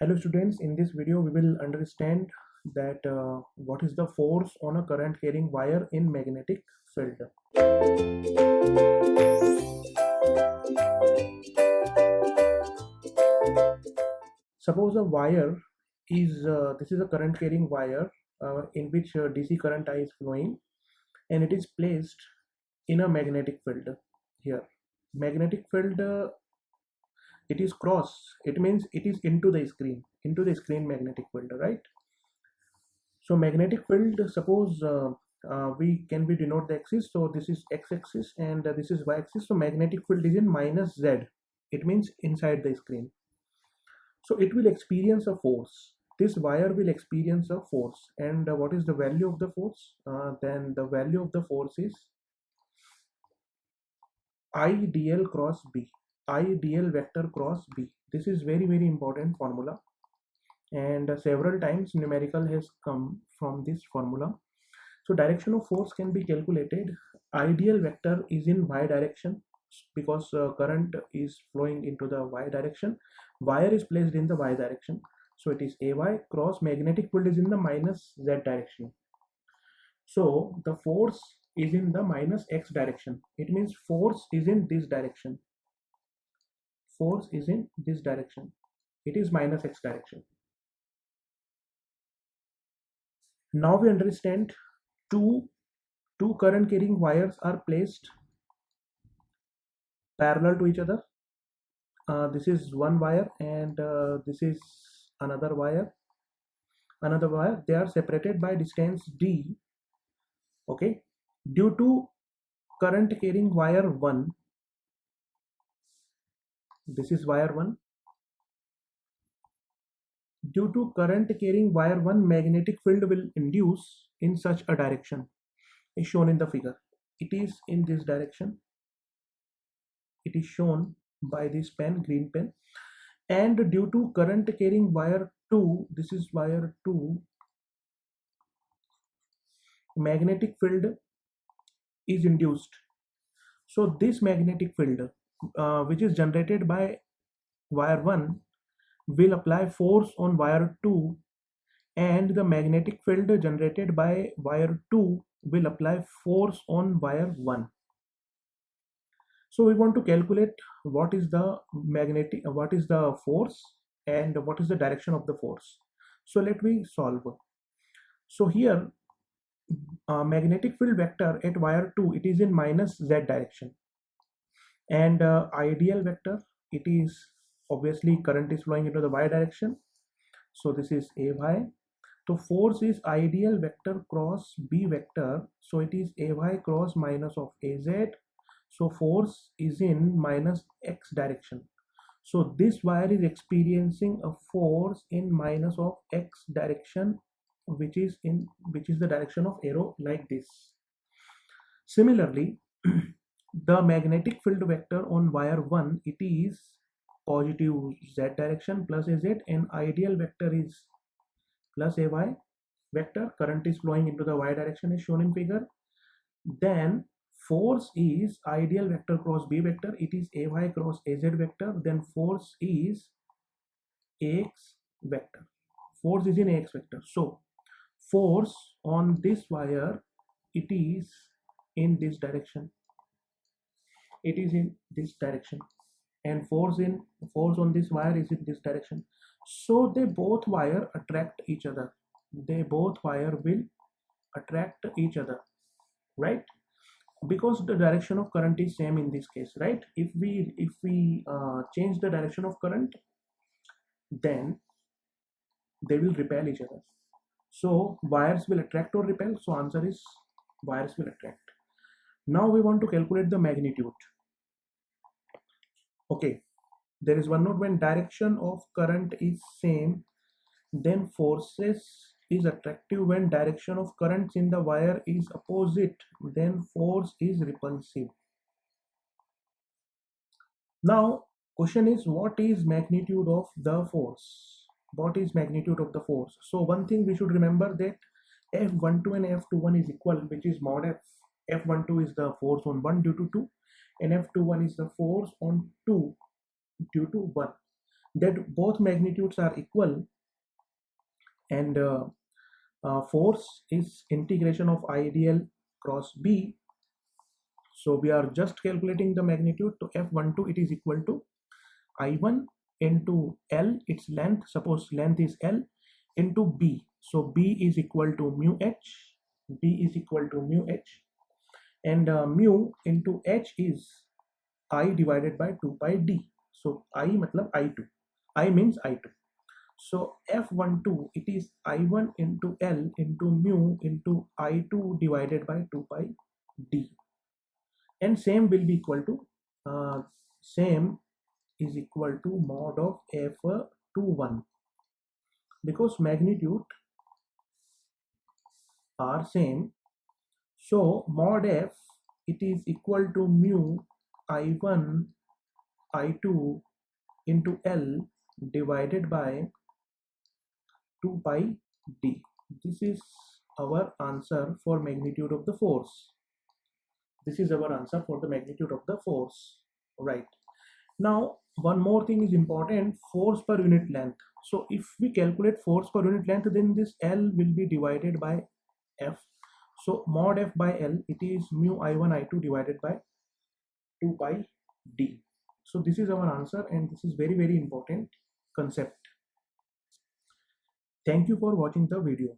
Hello students, in this video we will understand that what is the force on a current carrying wire in magnetic field. Suppose a wire is, this is a current carrying wire in which DC current I is flowing, and it is placed in a magnetic field here. Magnetic field, it is cross, it means it is into the screen magnetic field, right? So magnetic field, suppose we can be denote the axis. So this is x-axis and this is y-axis. So magnetic field is in minus z. It means inside the screen. So it will experience a force. This wire will experience a force. And what is the value of the force? Then the value of the force is I dl cross b. I dl vector cross b. This is very important formula. And several times numerical has come from this formula. So direction of force can be calculated. Ideal vector is in y direction because current is flowing into the y direction. Wire is placed in the y direction. So it is AY cross magnetic field is in the minus z direction. So the force is in the minus x direction. It means force is in this direction. Force is in this direction. It is minus x direction. Now we understand two current carrying wires are placed parallel to each other. This is one wire and this is another wire. They are separated by distance d. Okay, due to current carrying wire 1, this is wire 1. Due to current carrying wire 1, magnetic field will induce in such a direction is shown in the figure. It is in this direction. It is shown by this pen, green pen. And due to current carrying wire 2, this is wire 2, magnetic field is induced. So this magnetic field which is generated by wire 1 will apply force on wire 2, and the magnetic field generated by wire 2 will apply force on wire 1. So we want to calculate what is the force and what is the direction of the force. So let me solve. So here magnetic field vector at wire 2, it is in minus z direction, and ideal vector, it is obviously current is flowing into the y direction, so this is AY. So force is ideal vector cross b vector, so it is AY cross minus of AZ. So force is in minus x direction. So this wire is experiencing a force in minus of x direction, which is the direction of arrow, like this. Similarly, the magnetic field vector on wire 1, it is positive z direction plus AZ, and ideal vector is plus AY vector. Current is flowing into the y direction is shown in figure. Then force is ideal vector cross b vector, it is AY cross AZ vector. Then force is AX vector. Force is in AX vector. So force on this wire, it is in this direction. It is in this direction, and force on this wire is in this direction. So they both wire attract each other. They both wire will attract each other, right? Because the direction of current is same in this case, right? If we change the direction of current, then they will repel each other. So wires will attract or repel. So answer is wires will attract. Now we want to calculate the magnitude. Okay, there is one note: when direction of current is same, then forces is attractive. When direction of currents in the wire is opposite, then force is repulsive. Now question is, what is magnitude of the force? What is magnitude of the force? So one thing we should remember, that F12 and F21 is equal, which is mod F. F12 is the force on 1 due to 2, and F21 is the force on 2 due to 1. that both magnitudes are equal, and force is integration of IDL cross B. So we are just calculating the magnitude. To F12 it is equal to I1 into L, its length, suppose length is L, into B. So B is equal to mu H, B is equal to mu H, and mu into H is I divided by 2 pi D. So I matlab I2, I means I2. So F12 it is I1 into L into mu into I2 divided by 2 pi D, and same will be equal to same is equal to mod of F21, because magnitude are same. So mod F it is equal to mu I1 I2 into L divided by 2 pi D. This is our answer for magnitude of the force. This is our answer for the magnitude of the force, right? Now one more thing is important, force per unit length. So if we calculate force per unit length, then this L will be divided by F. So mod F by L, it is mu I1 I2 divided by 2 pi D. So this is our answer, and this is very important concept. Thank you for watching the video.